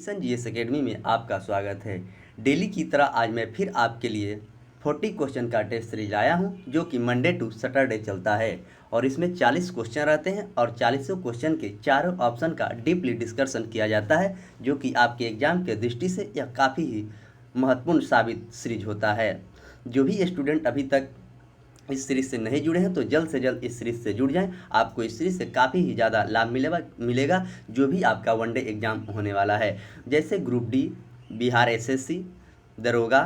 Mission GS academy में आपका स्वागत है। डेली की तरह आज मैं फिर आपके लिए 40 क्वेश्चन का टेस्ट सीरीज लाया हूं, जो कि मंडे टू सैटरडे चलता है और इसमें 40 क्वेश्चन रहते हैं और 40 क्वेश्चन के चारों ऑप्शन का डीपली डिस्कशन किया जाता है, जो कि आपके एग्जाम के दृष्टि से यह काफ़ी ही महत्वपूर्ण साबित सीरीज होता है। जो भी स्टूडेंट अभी तक इस सीरीज से नहीं जुड़े हैं तो जल्द से जल्द इस सीरीज से जुड़ जाएं। आपको इस सीरीज से काफ़ी ही ज़्यादा लाभ मिलेगा जो भी आपका वनडे एग्ज़ाम होने वाला है, जैसे ग्रुप डी, बिहार एसएससी, दरोगा,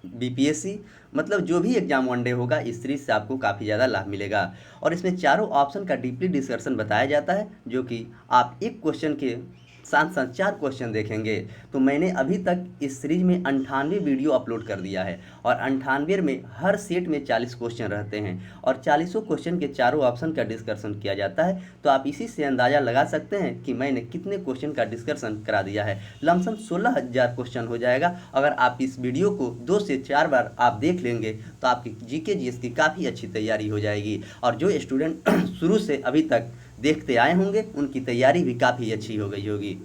बीपीएससी, मतलब जो भी एग्ज़ाम वनडे होगा इस सीरीज से आपको काफ़ी ज़्यादा लाभ मिलेगा। और इसमें चारों ऑप्शन का डीपली डिस्कशन बताया जाता है, जो कि आप एक क्वेश्चन के साथ साथ 4 क्वेश्चन देखेंगे। तो मैंने अभी तक इस सीरीज में 98 वीडियो अपलोड कर दिया है और 98 में हर सेट में 40 क्वेश्चन रहते हैं और 40 क्वेश्चन के चारों ऑप्शन का डिस्कशन किया जाता है। तो आप इसी से अंदाज़ा लगा सकते हैं कि मैंने कितने क्वेश्चन का डिस्कशन करा दिया है। लमसम 16,000 क्वेश्चन हो जाएगा। अगर आप इस वीडियो को 2 से 4 बार आप देख लेंगे तो आपकी जीके जीएस की काफ़ी अच्छी तैयारी हो जाएगी। और जो स्टूडेंट शुरू से अभी तक देखते आए होंगे उनकी तैयारी भी काफ़ी अच्छी हो गई होगी।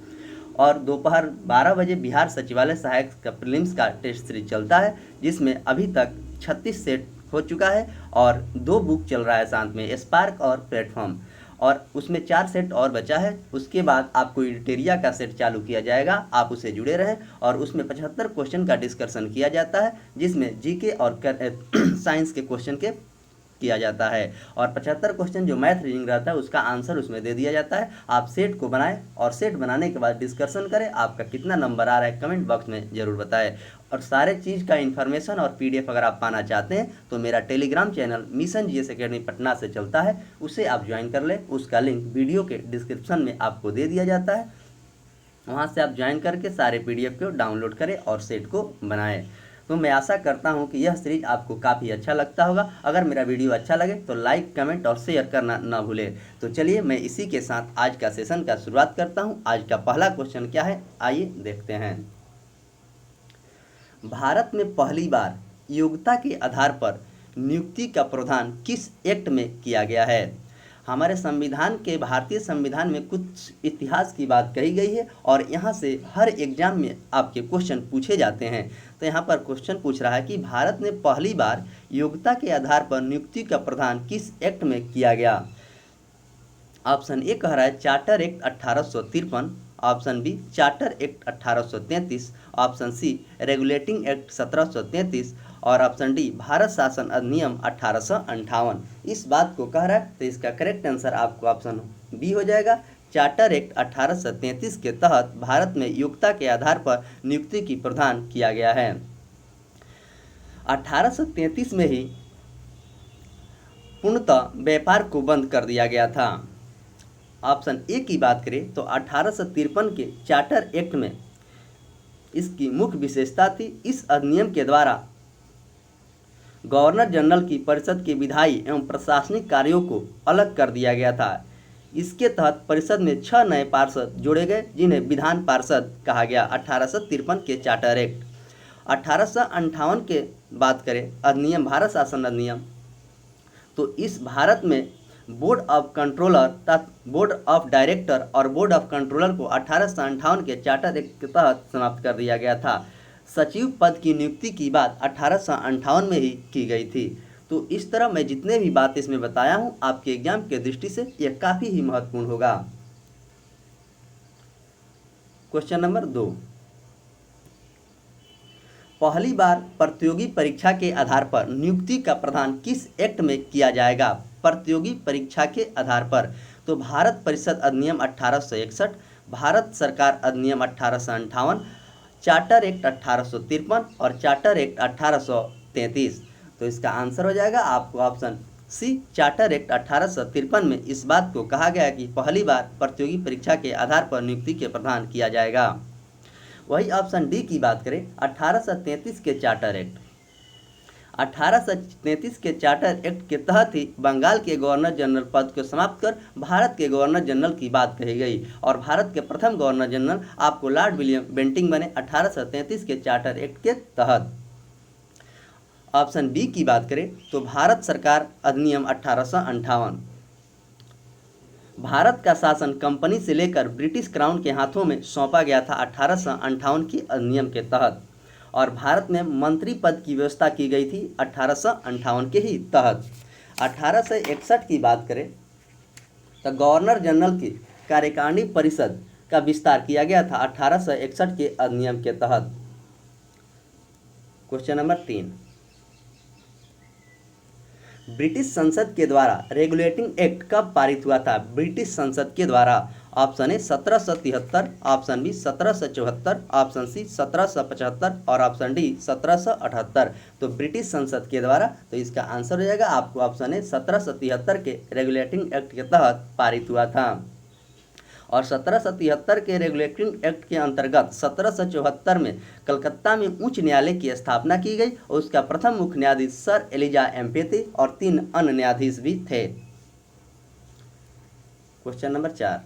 और दोपहर 12 बजे बिहार सचिवालय सहायक का प्रीलिम्स का टेस्ट सीरीज चलता है, जिसमें अभी तक 36 सेट हो चुका है और 2 बुक चल रहा है साथ में, स्पार्क और प्लेटफॉर्म, और उसमें 4 सेट और बचा है। उसके बाद आपको एडिटेरिया का सेट चालू किया जाएगा, आप उसे जुड़े रहें। और उसमें 75 क्वेश्चन का डिस्कशन किया जाता है, जिसमें जीके और साइंस के क्वेश्चन के किया जाता है और 75 क्वेश्चन जो मैथ रीजनिंग रहता है उसका आंसर उसमें दे दिया जाता है। आप सेट को बनाएं और सेट बनाने के बाद डिस्कशन करें। आपका कितना नंबर आ रहा है कमेंट बॉक्स में ज़रूर बताएं। और सारे चीज़ का इन्फॉर्मेशन और पीडीएफ अगर आप पाना चाहते हैं तो मेरा Telegram channel mission GS academy Patna से चलता है, उसे आप ज्वाइन कर लें। उसका लिंक वीडियो के डिस्क्रिप्शन में आपको दे दिया जाता है, वहाँ से आप ज्वाइन करके सारे पीडीएफ को डाउनलोड करें और सेट को बनाएं। तो मैं आशा करता हूं कि यह सीरीज आपको काफ़ी अच्छा लगता होगा। अगर मेरा वीडियो अच्छा लगे तो लाइक, कमेंट और शेयर करना ना भूलें। तो चलिए मैं इसी के साथ आज का सेशन का शुरुआत करता हूं। आज का पहला क्वेश्चन क्या है, आइए देखते हैं। भारत में पहली बार योग्यता के आधार पर नियुक्ति का प्रावधान किस एक्ट में किया गया है? हमारे संविधान के, भारतीय संविधान में कुछ इतिहास की बात कही गई है और यहाँ से हर एग्जाम में आपके क्वेश्चन पूछे जाते हैं। तो यहाँ पर क्वेश्चन पूछ रहा है कि भारत में पहली बार योग्यता के आधार पर नियुक्ति का प्रावधान किस एक्ट में किया गया? ऑप्शन ए कह रहा है charter act 1853, option B charter act 1833, option C regulating act 1733 और ऑप्शन डी भारत शासन अधिनियम 1858। इस बात को कह रहा है तो इसका करेक्ट आंसर आपको ऑप्शन बी हो जाएगा। चार्टर एक्ट 1833 के तहत भारत में योग्यता के आधार पर नियुक्ति की प्रावधान किया गया है। 1833 में ही पूर्णतः व्यापार को बंद कर दिया गया था। ऑप्शन ए की बात करें तो 1853 के चार्टर एक्ट में इसकी मुख्य विशेषता थी, इस अधिनियम के द्वारा गवर्नर जनरल की परिषद के विधायी एवं प्रशासनिक कार्यों को अलग कर दिया गया था। इसके तहत परिषद में 6 नए पार्षद जोड़े गए, जिन्हें विधान पार्षद कहा गया। 1853 के चार्टर एक्ट। 1858 के बात करें अधिनियम, भारत शासन अधिनियम, तो इस भारत में बोर्ड ऑफ कंट्रोलर तथा बोर्ड ऑफ डायरेक्टर और बोर्ड ऑफ कंट्रोलर को 1858 के चार्टर एक्ट के तहत समाप्त कर दिया गया था। सचिव पद की नियुक्ति की बात 1858 में ही की गई थी। तो इस तरह मैं जितने भी बात इसमें बताया हूँ आपके एग्जाम के दृष्टि से यह काफ़ी ही महत्वपूर्ण होगा। क्वेश्चन नंबर 2, पहली बार प्रतियोगी परीक्षा के आधार पर नियुक्ति का प्रावधान किस एक्ट में किया जाएगा? प्रतियोगी परीक्षा के आधार पर तो भारत परिषद अधिनियम 1861, भारत सरकार अधिनियम 1858, चार्टर एक्ट 1853 और चार्टर एक्ट 1833। तो इसका आंसर हो जाएगा आपको ऑप्शन सी, चार्टर एक्ट 1853 में इस बात को कहा गया कि पहली बार प्रतियोगी परीक्षा के आधार पर नियुक्ति के प्रावधान किया जाएगा। वही ऑप्शन डी की बात करें 1833 के चार्टर एक्ट। 1833 के चार्टर एक्ट के तहत ही बंगाल के गवर्नर जनरल पद को समाप्त कर भारत के गवर्नर जनरल की बात कही गई और भारत के प्रथम गवर्नर जनरल आपको लॉर्ड विलियम बेंटिंक बने 1833 के चार्टर एक्ट के तहत। ऑप्शन बी की बात करें तो भारत सरकार अधिनियम 1858। भारत का शासन कंपनी से लेकर ब्रिटिश क्राउन के हाथों में सौंपा गया था 1858 की अधिनियम के तहत, और भारत में मंत्री पद की व्यवस्था की गई थी 1858 के ही तहत। 1861 की बात करें तो गवर्नर जनरल की कार्यकारिणी परिषद का विस्तार किया गया था 1861 के अधिनियम के तहत। क्वेश्चन नंबर 3, ब्रिटिश संसद के द्वारा रेगुलेटिंग एक्ट कब पारित हुआ था? ब्रिटिश संसद के द्वारा। Option A 1773, option B 1774, option C 1775 और ऑप्शन डी 1778। तो ब्रिटिश संसद के द्वारा, तो इसका आंसर हो जाएगा आपको ऑप्शन ए 1773 के रेगुलेटिंग एक्ट के तहत पारित हुआ था। और 1777 के रेगुलेटिंग एक्ट के अंतर्गत 1774 में कलकत्ता में उच्च न्यायालय की स्थापना की गई और उसका प्रथम मुख्य न्यायाधीश सर एलिजा एम्पे थे और 3 अन्य न्यायाधीश भी थे। क्वेश्चन नंबर 4,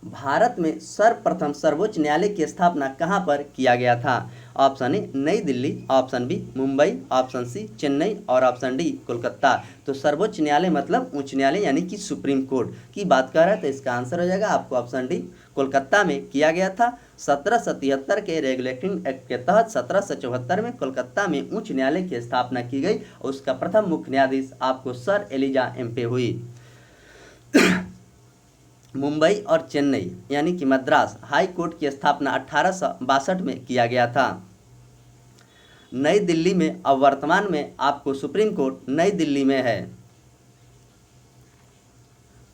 भारत में सर्वप्रथम सर्वोच्च न्यायालय की स्थापना कहां पर किया गया था? Option A New Delhi, option B Mumbai, option C Chennai और ऑप्शन डी कोलकाता। तो सर्वोच्च न्यायालय मतलब उच्च न्यायालय यानी कि सुप्रीम कोर्ट की बात कर रहा है, तो इसका आंसर हो जाएगा आपको ऑप्शन डी कोलकाता में किया गया था। 1777 के रेगुलेटिंग एक्ट के तहत 1774 में कोलकाता में उच्च न्यायालय की स्थापना की गई और उसका प्रथम मुख्य न्यायाधीश आपको सर एलिजा एम्पे हुई। मुंबई और चेन्नई यानी कि मद्रास हाई कोर्ट की स्थापना 1862 में किया गया था। नई दिल्ली में अब वर्तमान में आपको सुप्रीम कोर्ट नई दिल्ली में है।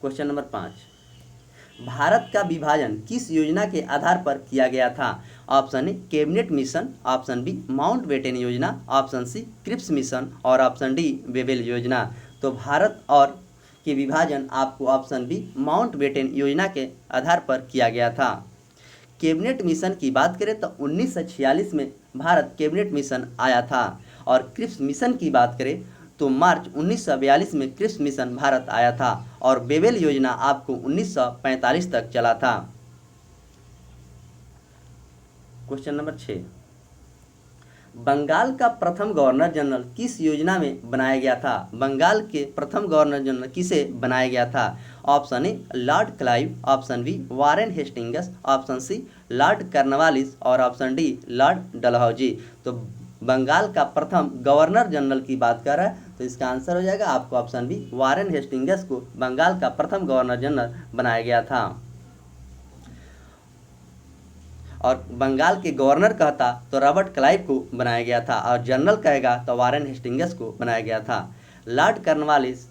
क्वेश्चन नंबर 5, भारत का विभाजन किस योजना के आधार पर किया गया था? Option A cabinet mission, option B Mountbatten योजना, ऑप्शन सी क्रिप्स मिशन और ऑप्शन डी बेबेल योजना। तो भारत और के विभाजन आपको ऑप्शन बी माउंटबेटन योजना के आधार पर किया गया था। कैबिनेट मिशन की बात करें तो 1946 में भारत कैबिनेट मिशन आया था और क्रिप्स मिशन की बात करें तो मार्च 1942 में क्रिप्स मिशन भारत आया था और बेबेल योजना आपको 1945 तक चला था। क्वेश्चन नंबर 6, बंगाल का प्रथम गवर्नर जनरल किस योजना में बनाया गया था? बंगाल के प्रथम गवर्नर जनरल किसे बनाया गया था? Option A Lord Clive, option B Warren Hastings, option C Lord Cornwallis और ऑप्शन डी लॉर्ड डलहौजी। तो बंगाल का प्रथम गवर्नर जनरल की बात कर रहा है, तो इसका आंसर हो जाएगा आपको ऑप्शन बी वारेन हेस्टिंग्स को बंगाल का प्रथम गवर्नर जनरल बनाया गया था। और बंगाल के गवर्नर कहता तो रॉबर्ट क्लाइव को बनाया गया था और जनरल कहेगा तो वारेन हेस्टिंग्स को बनाया गया था। लॉर्ड कर्नवालिस,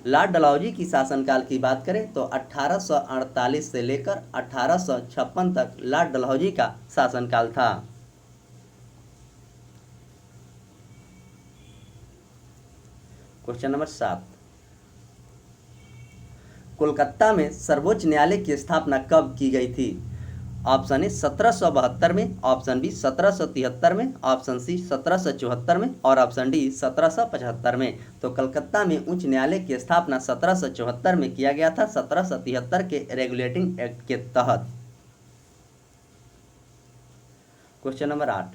लॉर्ड डलहौजी की शासनकाल की बात करें तो 1848 से लेकर 1856 तक लॉर्ड डलहौजी का शासनकाल था। क्वेश्चन नंबर 7, कोलकाता में सर्वोच्च न्यायालय की स्थापना कब की गई थी? ऑप्शन ए 1772 में, ऑप्शन बी 1773 में, ऑप्शन सी 1774 में और ऑप्शन डी 1775 में। तो कलकत्ता में उच्च न्यायालय की स्थापना 1774 में किया गया था 1773 के रेगुलेटिंग एक्ट के तहत। क्वेश्चन नंबर 8,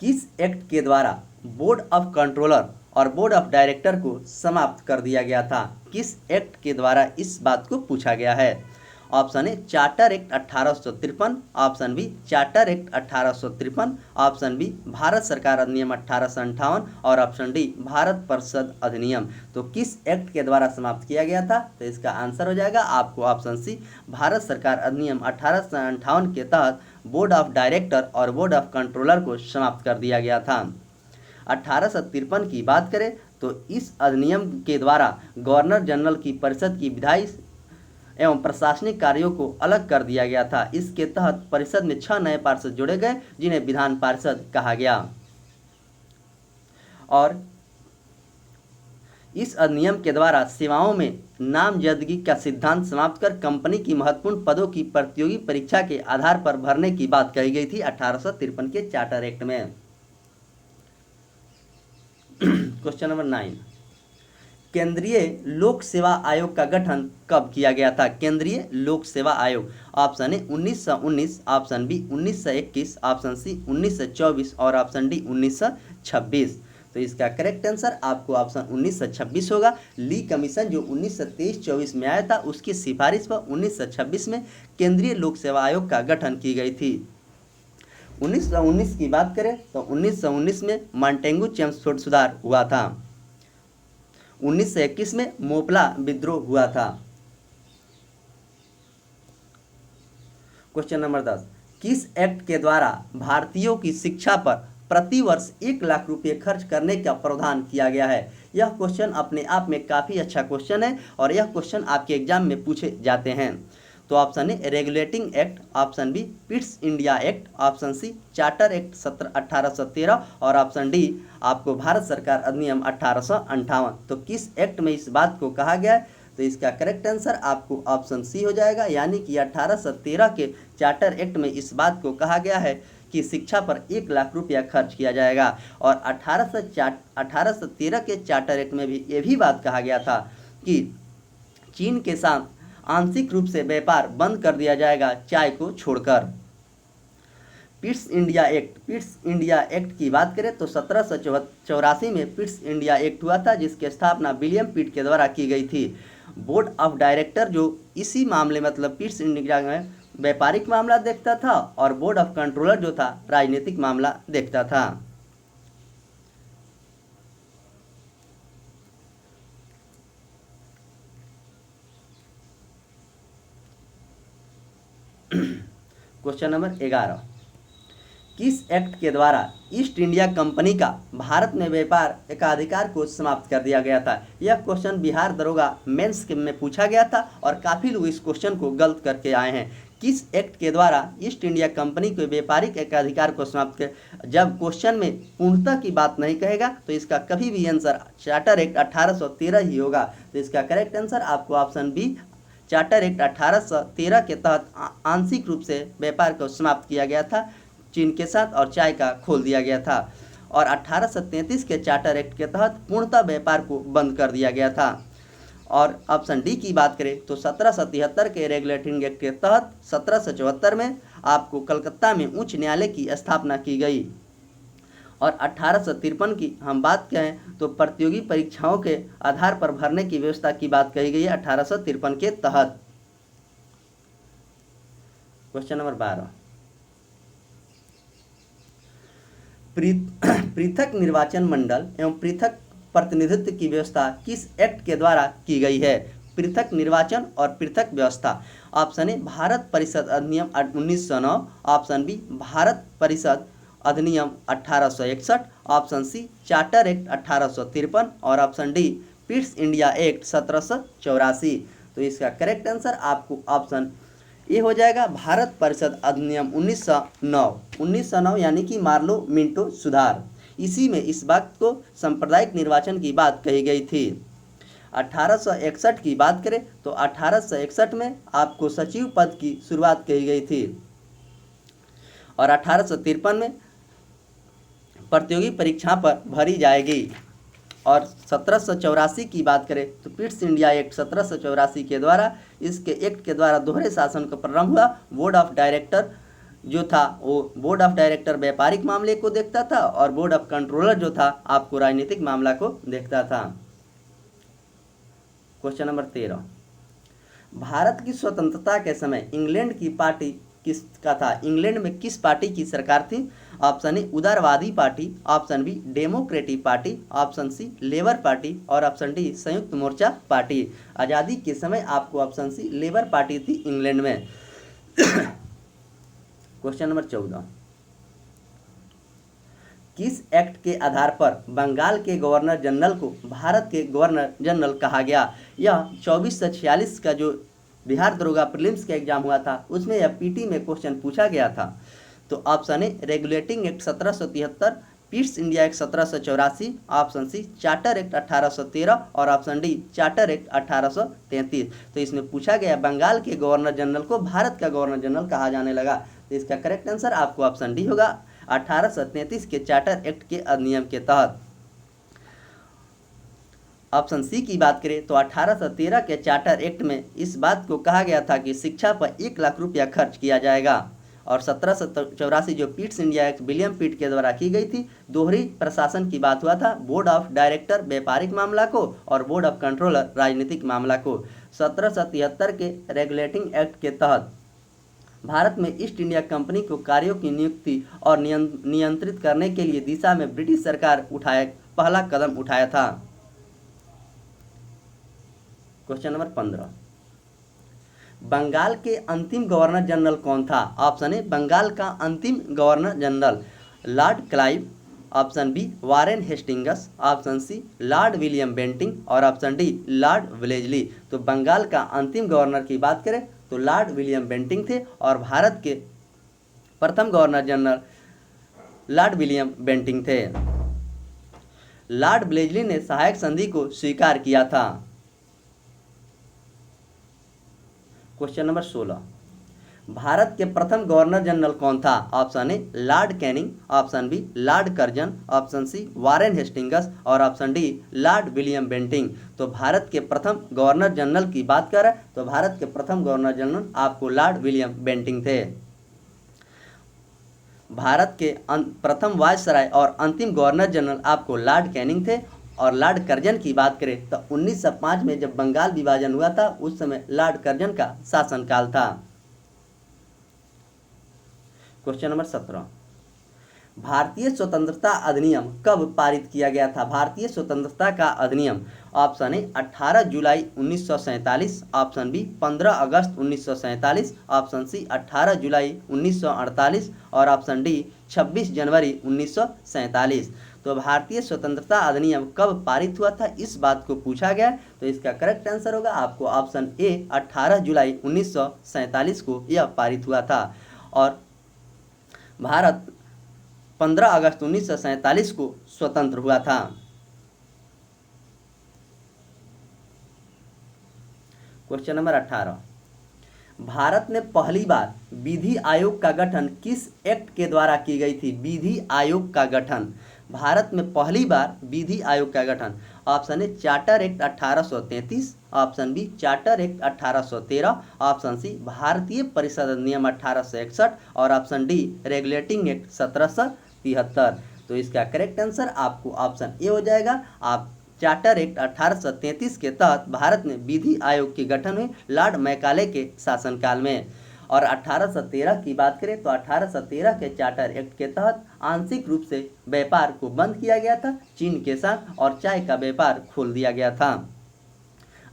किस एक्ट के द्वारा बोर्ड ऑफ कंट्रोलर और बोर्ड ऑफ डायरेक्टर को समाप्त कर दिया गया था? किस एक्ट के द्वारा इस बात को पूछा गया है? Option A charter act 1853, option B charter act 1853, option B Bharat सरकार अधिनियम 1858 और ऑप्शन डी भारत परिषद अधिनियम। तो किस एक्ट के द्वारा समाप्त किया गया था? तो इसका आंसर हो जाएगा आपको ऑप्शन सी भारत सरकार अधिनियम 1858 के तहत बोर्ड ऑफ डायरेक्टर और बोर्ड ऑफ कंट्रोलर को समाप्त कर दिया गया था। 1853 की बात करें तो इस अधिनियम के द्वारा गवर्नर जनरल की परिषद की विधायी एवं प्रशासनिक कार्यों को अलग कर दिया गया था। इसके तहत परिषद में 6 नए पार्षद जोड़े गए जिन्हें विधान पार्षद कहा गया। और इस अधिनियम के द्वारा सेवाओं में नामजदगी का सिद्धांत समाप्त कर कंपनी की महत्वपूर्ण पदों की प्रतियोगी परीक्षा के आधार पर भरने की बात कही गई थी 1853 के चार्टर एक्ट में। क्वेश्चन नंबर 9, केंद्रीय लोक सेवा आयोग का गठन कब किया गया था? केंद्रीय लोक सेवा आयोग, option A 1919, option B 1921, option C 1924 और ऑप्शन डी 1926। तो इसका करेक्ट आंसर आपको ऑप्शन 1926 होगा। ली कमीशन जो 1923-24 में आया था, उसकी सिफारिश पर 1926 में केंद्रीय लोक सेवा आयोग का गठन की गई थी। 1919 की बात करें तो 1919 में मांटेंगू चेम्सफोर्ड सुधार हुआ था। 1921 में मोपला विद्रोह हुआ था। क्वेश्चन नंबर 10, किस एक्ट के द्वारा भारतीयों की शिक्षा पर प्रति वर्ष 1 लाख रुपये खर्च करने का प्रावधान किया गया है? यह क्वेश्चन अपने आप में काफ़ी अच्छा क्वेश्चन है और यह क्वेश्चन आपके एग्जाम में पूछे जाते हैं। तो option A regulating act, option B Pitt's India act, option C charter act 1813 और ऑप्शन डी आपको भारत सरकार अधिनियम 1858। तो किस एक्ट में इस बात को कहा गया है? तो इसका करेक्ट आंसर आपको ऑप्शन सी हो जाएगा, यानी कि 1813 के चार्टर एक्ट में इस बात को कहा गया है कि शिक्षा पर 1 लाख रुपया खर्च किया जाएगा। और 1813 के चार्टर एक्ट में भी ये भी बात कहा गया था कि चीन के साथ आंशिक रूप से व्यापार बंद कर दिया जाएगा चाय को छोड़कर। पिट्स इंडिया एक्ट की बात करें तो 1784 में पिट्स इंडिया एक्ट हुआ था, जिसकी स्थापना विलियम पिट के द्वारा की गई थी। बोर्ड ऑफ डायरेक्टर जो इसी मामले मतलब पिट्स इंडिया में व्यापारिक मामला देखता था और बोर्ड ऑफ कंट्रोलर जो था राजनीतिक मामला देखता था। क्वेश्चन नंबर 11, किस एक्ट के द्वारा ईस्ट इंडिया कंपनी का भारत में व्यापार एकाधिकार को समाप्त कर दिया गया था? यह क्वेश्चन बिहार दरोगा मेंस में पूछा गया था और काफ़ी लोग इस क्वेश्चन को गलत करके आए हैं। किस एक्ट के द्वारा ईस्ट इंडिया कंपनी के व्यापारिक एकाधिकार को समाप्त कर? जब क्वेश्चन में पूर्णता की बात नहीं कहेगा तो इसका कभी भी आंसर चार्टर एक्ट 1813 ही होगा। तो इसका करेक्ट आंसर आपको ऑप्शन बी चार्टर एक्ट 1813 के तहत आंशिक रूप से व्यापार को समाप्त किया गया था चीन के साथ और चाय का खोल दिया गया था। और 1833 के चार्टर एक्ट के तहत पूर्णतः व्यापार को बंद कर दिया गया था। और ऑप्शन डी की बात करें तो 1773 के रेगुलेटिंग एक्ट के तहत 1774 में आपको कलकत्ता में उच्च न्यायालय की स्थापना की गई। और 1853 की हम बात करें तो प्रतियोगी परीक्षाओं के आधार पर भरने की व्यवस्था की बात कही गई है 1853 के तहत। क्वेश्चन नंबर 12, पृथक निर्वाचन मंडल एवं पृथक प्रतिनिधित्व की व्यवस्था किस एक्ट के द्वारा की गई है? पृथक निर्वाचन और पृथक व्यवस्था। ऑप्शन ए भारत परिषद अधिनियम 1909, ऑप्शन बी भारत परिषद अधिनियम 1861, ऑप्शन सी चार्टर एक्ट 1853 और ऑप्शन डी पिट्स इंडिया एक्ट 1784। तो इसका करेक्ट आंसर आपको ऑप्शन ये हो जाएगा भारत परिषद अधिनियम 1909 यानी कि मार्लो मिंटो सुधार। इसी में इस बात को सांप्रदायिक निर्वाचन की बात कही गई थी। 1861 की बात करें तो 1861 में आपको सचिव पद की शुरुआत की गई थी और 1853 में प्रतियोगी परीक्षा पर भरी जाएगी। और 1784 की बात करें तो पिट्स इंडिया एक्ट 1784 के द्वारा इसके एक्ट के द्वारा दोहरे शासन का प्रारंभ हुआ। बोर्ड ऑफ डायरेक्टर जो था वो बोर्ड ऑफ डायरेक्टर व्यापारिक मामले को देखता था और बोर्ड ऑफ कंट्रोलर जो था आपको राजनीतिक मामला को देखता था। क्वेश्चन नंबर 13, भारत की स्वतंत्रता के समय इंग्लैंड की पार्टी किसका था? इंग्लैंड में किस पार्टी की सरकार थी? ऑप्शन ए उदारवादी party, option B democratic party, option C labour party और ऑप्शन डी संयुक्त मोर्चा पार्टी। आज़ादी के समय आपको ऑप्शन सी लेबर पार्टी थी इंग्लैंड में। क्वेश्चन नंबर 14, किस एक्ट के आधार पर बंगाल के गवर्नर जनरल को भारत के गवर्नर जनरल कहा गया? यह 24 से 46 का जो बिहार दरोगा प्रीलिम्स का एग्जाम हुआ था उसमें यह पीटी में क्वेश्चन पूछा गया था। तो option A regulating act 1773, Pitt's India act 1784, option C charter act 1813 और ऑप्शन डी चार्टर एक्ट 1833। तो इसमें पूछा गया बंगाल के गवर्नर जनरल को भारत का गवर्नर जनरल कहा जाने लगा। तो इसका करेक्ट आंसर आपको ऑप्शन डी होगा 1833 के चार्टर एक्ट के अधिनियम के तहत। ऑप्शन सी की बात करें तो 1813 के चार्टर एक्ट में इस बात को कहा गया था कि शिक्षा पर 1 लाख रुपया खर्च किया जाएगा। और 1784 जो पिट्स इंडिया एक्ट विलियम पिट के द्वारा की गई थी। दोहरी प्रशासन की बात हुआ था, बोर्ड ऑफ डायरेक्टर व्यापारिक मामला को और बोर्ड ऑफ कंट्रोलर राजनीतिक मामला को। 1773 के रेगुलेटिंग एक्ट के तहत भारत में ईस्ट इंडिया कंपनी को कार्यों की नियुक्ति और नियंत्रित करने के लिए दिशा में ब्रिटिश सरकार पहला कदम उठाया था। क्वेश्चन नंबर 15, बंगाल के अंतिम गवर्नर जनरल कौन था? ऑप्शन ए बंगाल का अंतिम governor general lord Clive, option B Warren Hastings, option C lord William Bentinck और ऑप्शन डी लॉर्ड वेलेस्ली। तो बंगाल का अंतिम गवर्नर की बात करें तो लॉर्ड विलियम बेंटिंग थे और भारत के प्रथम governor general lord William Bentinck थे। लॉर्ड वेलेस्ली ने सहायक संधि को स्वीकार किया था। क्वेश्चन नंबर 16, भारत के प्रथम गवर्नर जनरल कौन था? Option A Lord Canning, option B Lord Curzon, option C Warren Hastings और option D Lord William Bentinck. तो भारत के प्रथम गवर्नर जनरल की बात करें तो भारत के प्रथम गवर्नर जनरल आपको लॉर्ड विलियम बेंटिंग थे। भारत के प्रथम वायसराय और अंतिम गवर्नर जनरल आपको लॉर्ड कैनिंग थे। और लॉर्ड कर्जन की बात करें तो 1905 में जब बंगाल विभाजन हुआ था उस समय लॉर्ड कर्जन का शासनकाल था। क्वेश्चन नंबर 17, भारतीय स्वतंत्रता अधिनियम कब पारित किया गया था? भारतीय स्वतंत्रता का अधिनियम ऑप्शन ए 18 जुलाई 1947, ऑप्शन बी 15 अगस्त 1947, ऑप्शन सी 18 जुलाई 1948 और ऑप्शन डी 26 जनवरी 1947। तो भारतीय स्वतंत्रता अधिनियम कब पारित हुआ था इस बात को पूछा गया, तो इसका करेक्ट आंसर होगा आपको ऑप्शन ए 18 जुलाई 1947 को यह पारित हुआ था। और भारत 15 अगस्त 1947 को स्वतंत्र हुआ था। क्वेश्चन नंबर 18, भारत में पहली बार विधि आयोग का गठन किस एक्ट के द्वारा की गई थी? विधि आयोग का गठन, भारत में पहली बार विधि आयोग का गठन। Option A charter act 1833, option B charter act 1813, option C भारतीय परिषद अधिनियम 1861 और ऑप्शन डी रेगुलेटिंग एक्ट 1773। तो इसका करेक्ट आंसर आपको ऑप्शन ए हो जाएगा। आप चार्टर एक्ट 1833 के तहत भारत में विधि आयोग की गठन हुई लॉर्ड मैकाले के शासनकाल में। और 1813 की बात करें तो 1813 के चार्टर एक्ट के तहत आंशिक रूप से व्यापार को बंद किया गया था चीन के साथ और चाय का व्यापार खोल दिया गया था।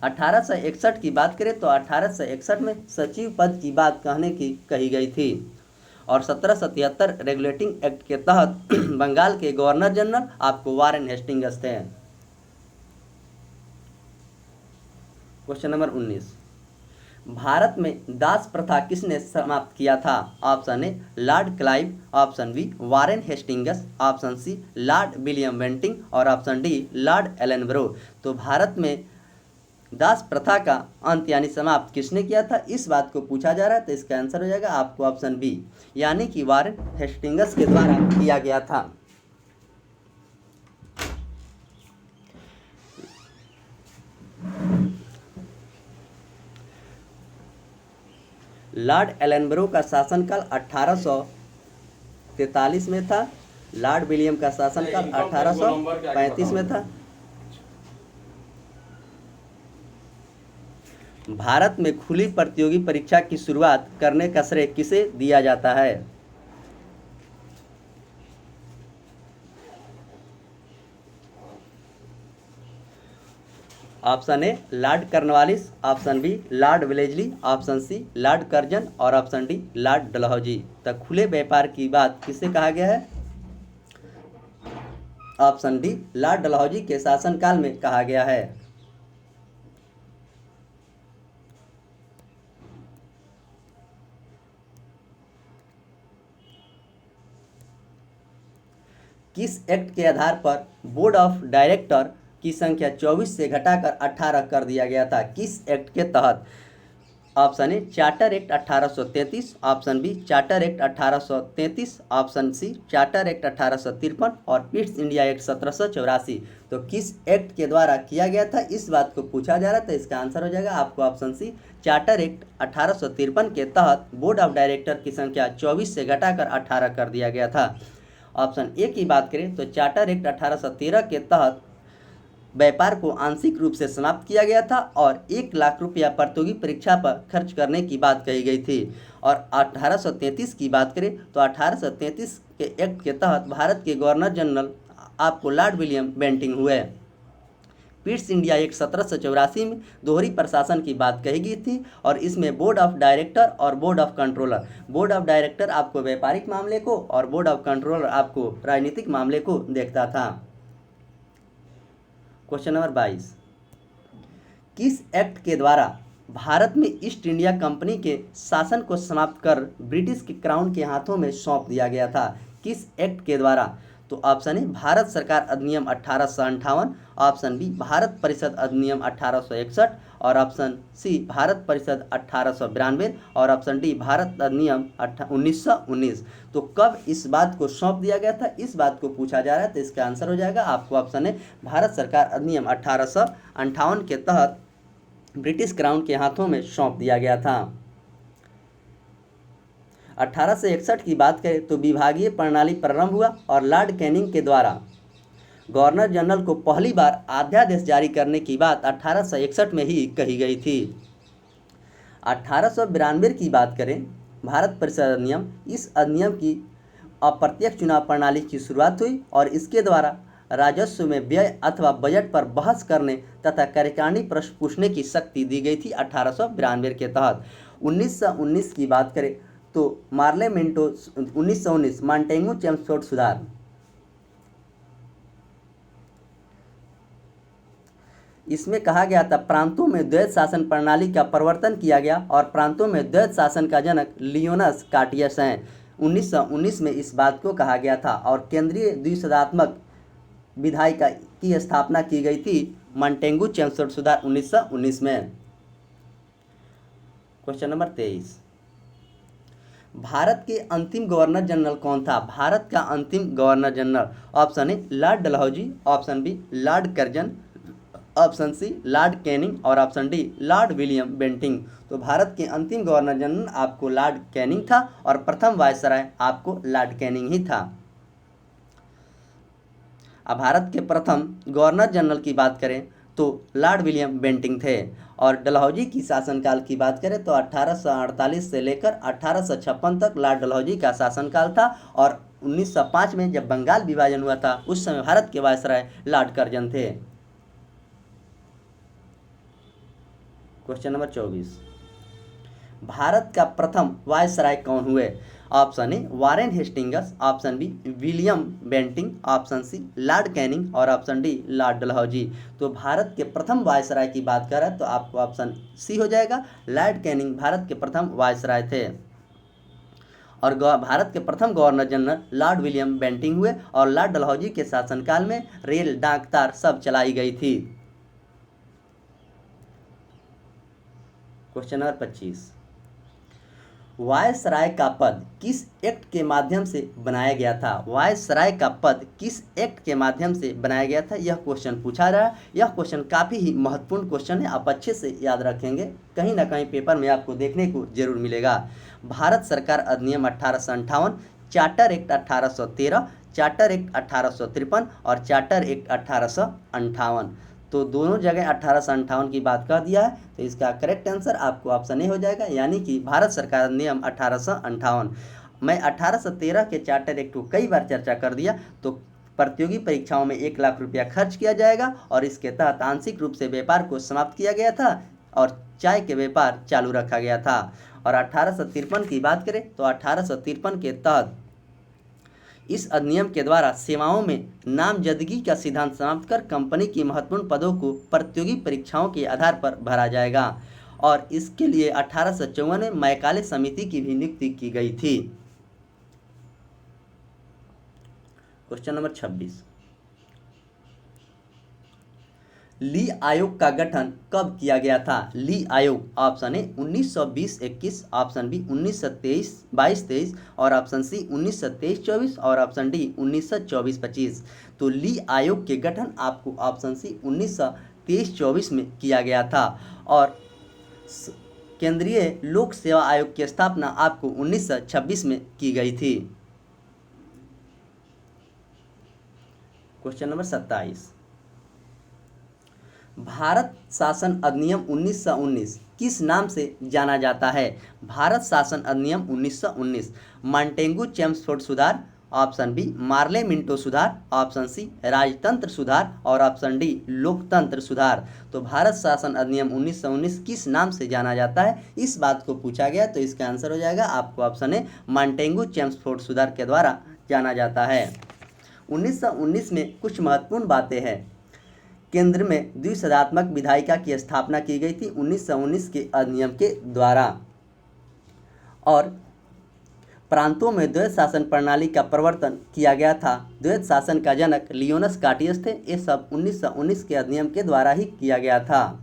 1861 की बात करें तो 1861 में सचिव पद की बात कहने की कही गई थी। और 1773 रेगुलेटिंग एक्ट के तहत बंगाल के गवर्नर जनरल आपको वारेन हेस्टिंगस थे। क्वेश्चन नंबर 19, भारत में दास प्रथा किसने समाप्त किया था? Option A Lord Clive, option B Warren Hastings, option C lord William Bentinck और ऑप्शन डी लॉर्ड एलनब्रो। तो भारत में दास प्रथा का अंत यानी समाप्त किसने किया था इस बात को पूछा जा रहा है, तो इसका आंसर हो जाएगा आपको ऑप्शन बी यानी कि वारेन हेस्टिंगस के द्वारा किया गया था। लॉर्ड एलनब्रो का शासनकाल 1843 में था। लॉर्ड विलियम का शासनकाल 1835 में था। भारत में खुली प्रतियोगी परीक्षा की शुरुआत करने का श्रेय किसे दिया जाता है? Option A lord Cornwallis, option B lord Wellesley, option C lord Curzon और ऑप्शन डी लॉर्ड डलहौजी। तो खुले व्यापार की बात किससे कहा गया है? ऑप्शन डी लॉर्ड डलहौजी के शासनकाल में कहा गया है। किस एक्ट के आधार पर बोर्ड ऑफ डायरेक्टर की संख्या 24 से घटाकर 18 कर दिया गया था? किस एक्ट के तहत option A charter act 1833, option B charter act 1833, option C charter act 1853 और पिट्स इंडिया एक्ट 1784। तो किस एक्ट के द्वारा किया गया था, इस बात को पूछा जा रहा था। इसका आंसर हो जाएगा आपको ऑप्शन सी चार्टर एक्ट 1853 के तहत बोर्ड ऑफ डायरेक्टर की संख्या 24 से घटाकर 18 कर दिया गया था। ऑप्शन ए की बात करें तो चार्टर एक्ट 1813 के तहत व्यापार को आंशिक रूप से समाप्त किया गया था और 1 लाख रुपया प्रतियोगी परीक्षा पर खर्च करने की बात कही गई थी। और 1833 की बात करें तो 1833 के एक्ट के तहत भारत के गवर्नर जनरल आपको लॉर्ड विलियम बेंटिंक हुए। पिट्स इंडिया एक्ट 1784 में दोहरी प्रशासन की बात कही गई थी और इसमें बोर्ड ऑफ डायरेक्टर और board of controller, board of director आपको व्यापारिक मामले को और बोर्ड ऑफ कंट्रोलर आपको राजनीतिक मामले को देखता था। क्वेश्चन नंबर 22, किस एक्ट के द्वारा भारत में ईस्ट इंडिया कंपनी के शासन को समाप्त कर ब्रिटिश के क्राउन के हाथों में सौंप दिया गया था? किस एक्ट के द्वारा? तो ऑप्शन ए भारत सरकार अधिनियम 1858, ऑप्शन बी भारत परिषद अधिनियम 1861 और ऑप्शन सी भारत परिषद 1892 और ऑप्शन डी भारत अधिनियम 1919। तो कब इस बात को सौंप दिया गया था, इस बात को पूछा जा रहा है। तो इसका आंसर हो जाएगा आपको ऑप्शन ए भारत सरकार अधिनियम 1858 के तहत ब्रिटिश क्राउन के हाथों में सौंप दिया गया था। 1861 की बात करें तो विभागीय प्रणाली प्रारंभ हुआ और लॉर्ड कैनिंग के द्वारा गवर्नर जनरल को पहली बार अध्यादेश जारी करने की बात 1861 में ही कही गई थी। 1892 की बात करें, भारत परिषद अधिनियम, इस अधिनियम की अप्रत्यक्ष चुनाव प्रणाली की शुरुआत हुई और इसके द्वारा राजस्व में व्यय अथवा बजट पर बहस करने तथा कार्यकारिणी प्रश्न पूछने की शक्ति दी गई थी 1892 के तहत। 1919 की बात करें तो मार्लेमेंटो 1919 मॉन्टेगू चेम्सफोर्ड सुधार, इसमें कहा गया था प्रांतों में द्वैत शासन प्रणाली का प्रवर्तन किया गया और प्रांतों में द्वैत शासन का जनक लियोनस कार्टियस हैं। 1919 में इस बात को कहा गया था और केंद्रीय द्विसदात्मक विधायिका की स्थापना की गई थी मॉन्टेगू चेम्सफोर्ड सुधार 1919 में। क्वेश्चन नंबर 23, भारत के अंतिम गवर्नर जनरल कौन था? भारत का अंतिम governor general, option A Lord Dalhousie, option B Lord Curzon, option C Lord Canning और option D Lord William Bentinck. तो भारत के अंतिम गवर्नर जनरल आपको लॉर्ड कैनिंग था और प्रथम वायसराय आपको लॉर्ड कैनिंग ही था। अब भारत के प्रथम गवर्नर जनरल की बात करें तो लॉर्ड विलियम बेंटिंक थे और डलहौजी की शासनकाल की बात करें तो 1848 से लेकर 1856 तक लॉर्ड डलहौजी का शासनकाल था और 1905 में जब बंगाल विभाजन हुआ था उस समय भारत के वायसराय लॉर्ड कर्जन थे। क्वेश्चन नंबर 24, भारत का प्रथम वायसराय कौन हुए? Option A Warren Hastings, option B William Bentinck, option C Lord Canning और ऑप्शन डी लॉर्ड डलहौजी। तो भारत के प्रथम वायसराय की बात करें तो आपको ऑप्शन सी हो जाएगा, लॉर्ड कैनिंग भारत के प्रथम वायसराय थे और भारत के प्रथम governor general lord William Bentinck हुए और लॉर्ड डलहौजी के शासनकाल में रेल, डाक, तार सब चलाई गई थी। क्वेश्चन नंबर 25, वायसराय का पद किस एक्ट के माध्यम से बनाया गया था? वायसराय का पद किस एक्ट के माध्यम से बनाया गया था, यह क्वेश्चन पूछा रहा है। यह क्वेश्चन काफ़ी ही महत्वपूर्ण क्वेश्चन है, आप अच्छे से याद रखेंगे, कहीं ना कहीं पेपर में आपको देखने को जरूर मिलेगा। भारत सरकार अधिनियम 1858, चार्टर एक्ट 1813, चार्टर एक्ट 1853 और चार्टर एक्ट 1858। तो दोनों जगह 1858 की बात कर दिया है, तो इसका करेक्ट आंसर आपको ऑप्शन ए हो जाएगा, यानी कि भारत सरकार अधिनियम 1858। मैं 1813 के चार्टर एक्ट को कई बार चर्चा कर दिया। तो प्रतियोगी परीक्षाओं में 1 लाख रुपया खर्च किया जाएगा और इसके तहत आंशिक रूप से व्यापार को समाप्त किया गया था और चाय के व्यापार चालू रखा गया था। और 1853 की बात करें तो 1853 के तहत इस अधिनियम के द्वारा सेवाओं में नामजदगी का सिद्धांत समाप्त कर कंपनी की महत्वपूर्ण पदों को प्रतियोगी परीक्षाओं के आधार पर भरा जाएगा और इसके लिए 1854 में मैकाले समिति की भी नियुक्ति की गई थी। क्वेश्चन नंबर 26, ली आयोग का गठन कब किया गया था? ली आयोग, ऑप्शन ए 1920-21, ऑप्शन बी 1922-23 और ऑप्शन सी 1923-24 और ऑप्शन डी 1924-25। तो ली आयोग के गठन आपको ऑप्शन सी 1923-24 में किया गया था और केंद्रीय लोक सेवा आयोग की स्थापना आपको 1926 में की गई थी। क्वेश्चन नंबर 27, भारत शासन अधिनियम 1919 किस नाम से जाना जाता है? भारत शासन अधिनियम 1919, मॉन्टेगू चेम्सफोर्ड सुधार, ऑप्शन बी मार्ले मिंटो सुधार, ऑप्शन सी राजतंत्र सुधार और ऑप्शन डी लोकतंत्र सुधार। तो भारत शासन अधिनियम 1919 किस नाम से जाना जाता है, इस बात को पूछा गया, तो इसका आंसर हो जाएगा आपको ऑप्शन ए मॉन्टेगू चेम्सफोर्ड सुधार के द्वारा जाना जाता है। 1919 में कुछ महत्वपूर्ण बातें हैं। केंद्र में द्विसदनात्मक विधायिका की स्थापना की गई थी 1919 के अधिनियम के द्वारा और प्रांतों में द्वैत शासन प्रणाली का प्रवर्तन किया गया था। द्वैत शासन का जनक लियोनस कार्टियस थे। ये सब 1919 के अधिनियम के द्वारा ही किया गया था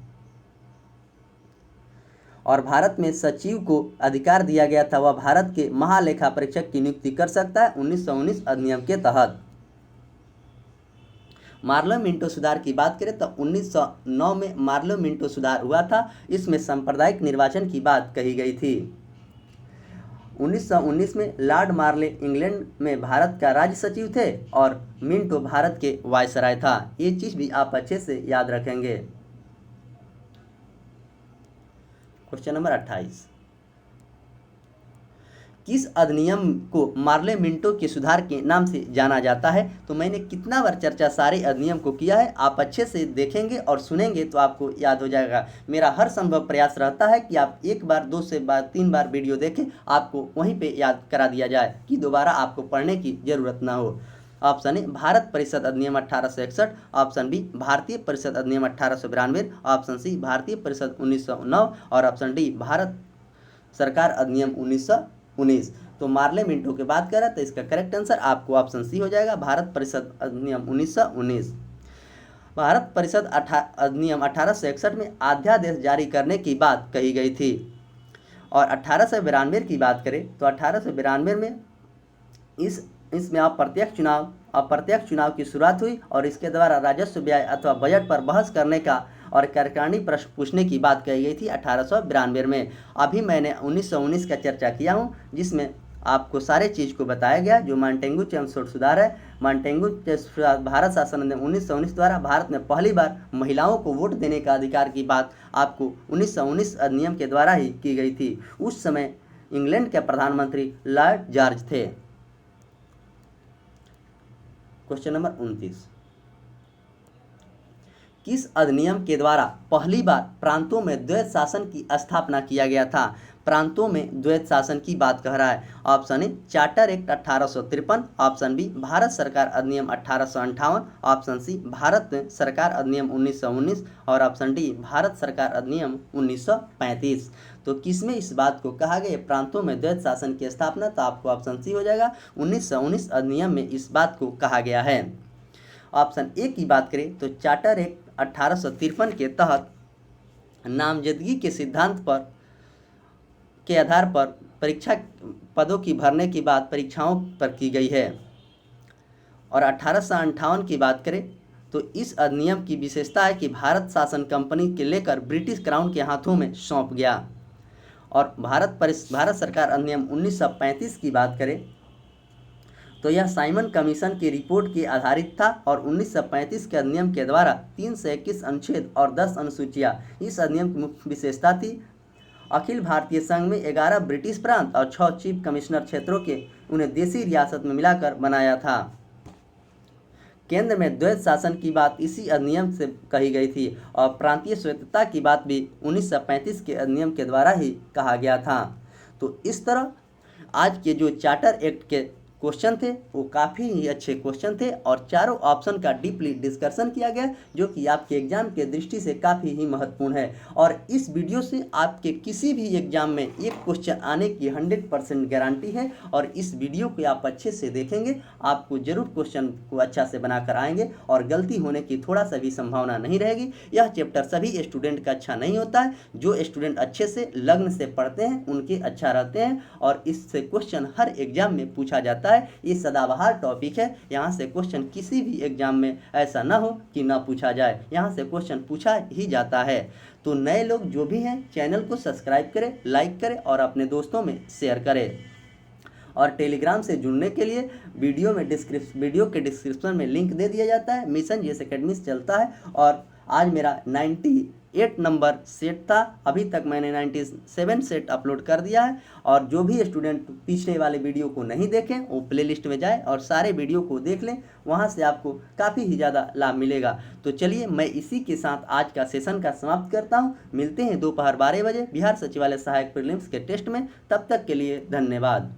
और भारत में सचिव को अधिकार दिया गया था, वह भारत के महालेखा परीक्षक की नियुक्ति कर सकता है 1919 अधिनियम के तहत। मार्लो मिंटो सुधार की बात करें तो 1909 में मार्लो मिंटो सुधार हुआ था। इसमें सांप्रदायिक निर्वाचन की बात कही गई थी। 1919 में लॉर्ड मार्ले इंग्लैंड में भारत का राज्य सचिव थे और मिंटो भारत के वायसराय था। ये चीज़ भी आप अच्छे से याद रखेंगे। क्वेश्चन नंबर 28, किस अधिनियम को मार्ले मिंटो के सुधार के नाम से जाना जाता है? तो मैंने कितना बार चर्चा सारे अधिनियम को किया है, आप अच्छे से देखेंगे और सुनेंगे तो आपको याद हो जाएगा। मेरा हर संभव प्रयास रहता है कि आप एक बार, दो से बार, 3 बार वीडियो देखें, आपको वहीं पे याद करा दिया जाए कि दोबारा आपको पढ़ने की जरूरत ना हो। ऑप्शन ए भारत परिषद अधिनियम 1861, ऑप्शन बी भारतीय परिषद अधिनियम 1892, ऑप्शन सी भारतीय परिषद 1909 और ऑप्शन डी भारत सरकार अधिनियम 1919। तो मार्ले मिंटो की बात करें तो इसका करेक्ट आंसर आपको ऑप्शन सी हो जाएगा, भारत परिषद अधिनियम 1919। भारत परिषद अधिनियम 1861 में अध्यादेश जारी करने की बात कही गई थी और 1892 की बात करें तो 1892 में इसमें अप्रत्यक्ष चुनाव की शुरुआत हुई और इसके द्वारा राजस्व व्यय अथवा बजट पर बहस करने का और कार्यकारिणी प्रश्न पूछने की बात कही गई थी 1892 में। अभी मैंने 1919 का चर्चा किया हूँ जिसमें आपको सारे चीज़ को बताया गया। जो मॉन्टेगू चेम्सफोर्ड सुधार है, मॉन्टेगू भारत शासन अधिनियम 1919 द्वारा भारत में पहली बार महिलाओं को वोट देने का अधिकार की बात आपको 1919 अधिनियम के द्वारा ही की गई थी। उस समय इंग्लैंड के प्रधानमंत्री लॉर्ड जॉर्ज थे। क्वेश्चन नंबर 29, किस अधिनियम के द्वारा पहली बार प्रांतों में द्वैत शासन की स्थापना किया गया था? प्रांतों में द्वैत शासन की बात कह रहा है। Option A charter act 1853, option B Bharat सरकार अधिनियम 1858, ऑप्शन सी भारत सरकार अधिनियम 1919 और ऑप्शन डी भारत सरकार अधिनियम 1935। तो किसमें इस बात को कहा गया प्रांतों में द्वैत शासन की स्थापना? तो आपको ऑप्शन सी हो जाएगा, 1919 अधिनियम में इस बात को कहा गया है। ऑप्शन ए की बात करें तो चार्टर एक्ट 1853 के तहत नामजदगी के सिद्धांत पर के आधार पर परीक्षा पदों की भरने की बात परीक्षाओं पर की गई है। और 1858 की बात करें तो इस अधिनियम की विशेषता है कि भारत शासन कंपनी के लेकर ब्रिटिश क्राउन के हाथों में सौंप गया। और भारत सरकार अधिनियम 1935 की बात करें तो यह साइमन कमीशन की रिपोर्ट के आधारित था और 1935 के अधिनियम के द्वारा 321 अनुच्छेद और 10 अनुसूचियां इस अधिनियम की मुख्य विशेषता थी। अखिल भारतीय संघ में 11 ब्रिटिश प्रांत और 6 चीफ कमिश्नर क्षेत्रों के उन्हें देसी रियासत में मिलाकर बनाया था। केंद्र में द्वैत शासन की बात इसी अधिनियम से कही गई थी और प्रांतीय स्वायत्तता की बात भी 1935 के अधिनियम के द्वारा ही कहा गया था। तो इस तरह आज के जो चार्टर एक्ट के क्वेश्चन थे वो काफ़ी ही अच्छे क्वेश्चन थे और चारों ऑप्शन का डीपली डिस्कशन किया गया, जो कि आपके एग्जाम के दृष्टि से काफ़ी ही महत्वपूर्ण है। और इस वीडियो से आपके किसी भी एग्जाम में एक क्वेश्चन आने की 100% गारंटी है। और इस वीडियो को आप अच्छे से देखेंगे, आपको जरूर क्वेश्चन को अच्छा से बनाकर आएंगे और गलती होने की थोड़ा सा भी संभावना नहीं रहेगी। यह चैप्टर सभी स्टूडेंट का अच्छा नहीं होता है, जो स्टूडेंट अच्छे से लगन से पढ़ते हैं उनके अच्छा रहते हैं और इससे क्वेश्चन हर एग्जाम में पूछा जाता है। ये सदाबहार टॉपिक है, यहाँ से क्वेश्चन किसी भी एग्जाम में ऐसा ना हो कि ना पूछा जाए, यहाँ से क्वेश्चन पूछा ही जाता है। तो नए लोग जो भी हैं चैनल को सब्सक्राइब करें, लाइक करें और अपने दोस्तों में शेयर करें। और टेलीग्राम से जुड़ने के लिए वीडियो के डिस्क्रिप्शन में लिंक दे दिया जाता है। मिशन जेएस एकेडमी चलता है और आज मेरा 98 नंबर सेट था, अभी तक मैंने 97 सेट अपलोड कर दिया है। और जो भी स्टूडेंट पिछले वाले वीडियो को नहीं देखें वो प्लेलिस्ट में जाएं और सारे वीडियो को देख लें, वहां से आपको काफ़ी ही ज़्यादा लाभ मिलेगा। तो चलिए मैं इसी के साथ आज का सेशन का समाप्त करता हूं। मिलते हैं दोपहर 12 बजे बिहार सचिवालय सहायक प्रीलिम्स के टेस्ट में। तब तक के लिए धन्यवाद।